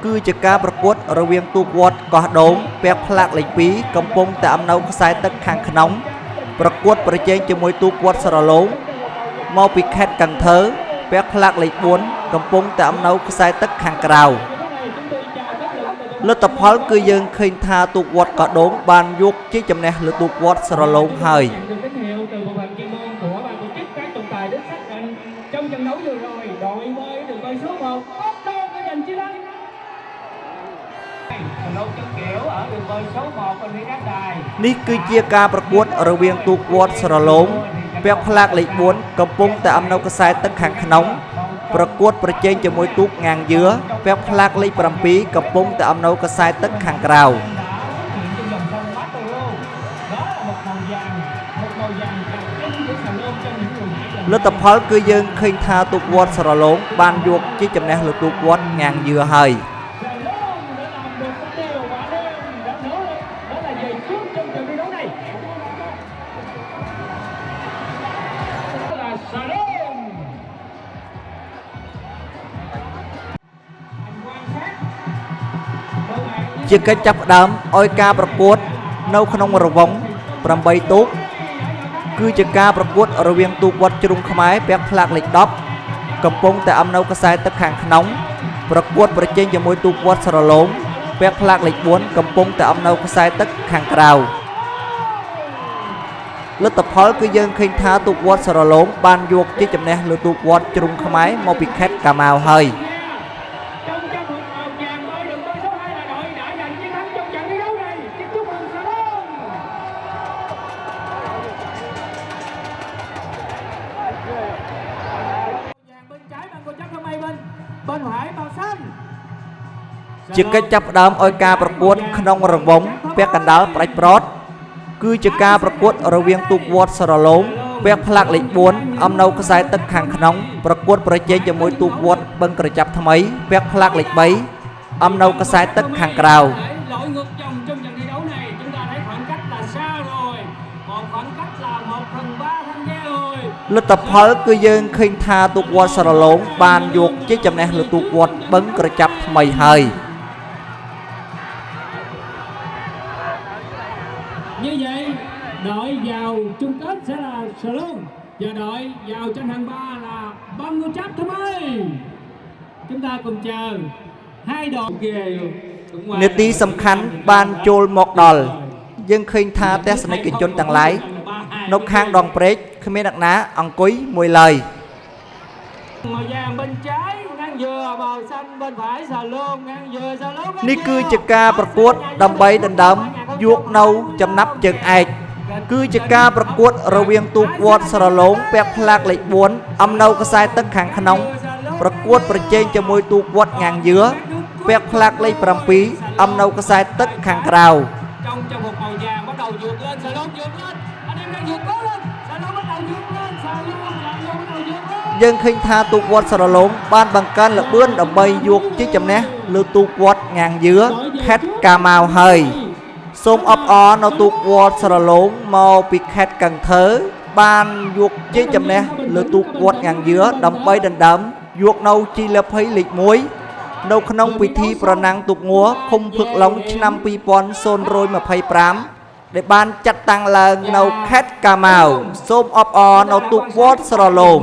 គឺជាការប្រកួតរវាងទូកវត្តកោះដូងពាក់ផ្លាកលេខ2កំពុងតែអំនៅខ្សែទឹកខាងក្នុងប្រកួតប្រជែងជាមួយទូកវត្តស្រឡូងមកពីខេត្តកន្ធើពាក់ផ្លាកលេខ4កំពុងតែអំនៅខ្សែទឹកខាងក្រៅលទ្ធផលគឺយើងឃើញថាទូកវត្តកោះដូងបានយកជាចំណេះលើទូកវត្តស្រឡូងហើយtrong trận đấu vừa rồi đội bơi đường bơi số 1 Cốt Đô đã giành chiến thắng. Lâu chân kiểu ở đường bơi số 1 bên phía khán đài. នេះគឺជាការប្រកួតរវាងទូកវត្តស្រឡូងពាក់ផ្លាកលេខ4កំពុងតែអំនៅខ្សែទឹកខាងក្នុងប្រកួតប្រជែងជាមួយទូកងាងយឿពាក់ផ្លាកលេខ7កំពុងតែអំនៅខ្សែទឹកខាងក្រៅលទ្ធផលគឺយើងឃើញថាទូកវត្តស្រឡូងបានយកជាចំណេះលើទូកវត្តងាងយឿហើយជាកិច្ចចាប់ផ្ដើមឲ្យការប្រកួតនៅក្នុងរង្វង់8ទូកគឺជាការប្រកួតរវាងទូកវត្តជ្រុងខ្មែរពាក់ផ្លាកលេខ10កំពុងតែអំនៅខ្សែទឹកខាងក្នុងប្រកួតប្រជែងជាមួយទូកវត្តស្រឡូងពាក់ផ្លាកលេខ4កំពុងតែអំនៅខ្សែទឹកខាងក្រៅលទ្ធផលគឺយើងឃើញថាទូកវត្តស្រឡូងបានយកជាចំណេះលើទូកវត្តជ្រុងខ្មែរមកពីខេត្តកាម៉ាវហើយជាកិច្ចចាប់ផ្ដើមឲ្យការប្រកួតក្នុងរង្វង់ពាក់កណ្ដាលផ្ដាច់ប្រត់គឺជាការប្រកួតរវាងទូកវត្តស្រឡូងពាក់ផ្លាកលេខ4អំនៅខ្សែទឹកខាងក្នុងប្រកួតប្រជែងជាមួយទូកវត្តបឹងក្រចាប់ថ្មីពាក់ផ្លាកលេខ3អំនៅខ្សែទឹកខាងក្រៅលទ្ធផលគឺយើងឃើញថាទូកវត្តស្រឡូងបានយកជាចំណេះលើទូកវត្តបឹងក្រចាប់ថ្មីហើយ Như vậy, đội vào chung kết sẽ là Sở Lôn và đội vào tranh hạng 3 là Băng Ngô Cháp Thơm ơi. Chúng ta cùng chờ hai đội ghê luôn. នាទីសំខាន់បានចូលមកដល់យើងឃើញថាទស្សនិកជនទាំងឡាយនៅខាងដងព្រែកគ្មានអ្នកណាអង្គុយមួយឡើយ Màu vàng bên trái ngang dừa, màu xanh bên phải Sở Lôn ngang dừa Sở Lôn. នេះគឺជាការប្រកួតដើម្បីដណ្ដើមយកនៅចំណាប់ជើងឯកគឺជាការប្រកួតរវាងទូកវត្តស្រឡូងពាក់ផ្លាកលេខ4អំនៅខ្សែទឹកខាងក្នុងប្រកួតប្រជែងជាមួយទូកវត្តងាងយឿពាក់ផ្លាកលេខ7អំនៅខ្សែទឹកខាងក្រៅ Trong trang phục màu vàng bắt đầu vượt lên Sở Lôn vượt lên. Anh em đang vượt cố lên. Sở Lôn bắt đầu vượt lên. Sở Lôn bắt đầu vượt lên. យើងឃើញថាទូកវត្តស្រឡូងបានបង្កើនល្បឿនដើម្បីយកជាចំណេះលើទូកវត្តងាងយឿខេត្តកាម៉ាវហើយសូមអបអរនៅទូកវត្តស្រឡូងមកពីខេត្តកន្ធើបានយកជាចំណេះលើទូកវត្តងាងយឿដើម្បីដណ្ដើមយកនៅជីលាភ័យលេខ1នៅក្នុងពិធីប្រណាំងទូកងัวឃុំភឹកឡុងឆ្នាំ2025ដែលបានចាត់តាំងឡើងនៅខេត្តកាម៉ាវសូមអបអរនៅទូកវត្តស្រឡូង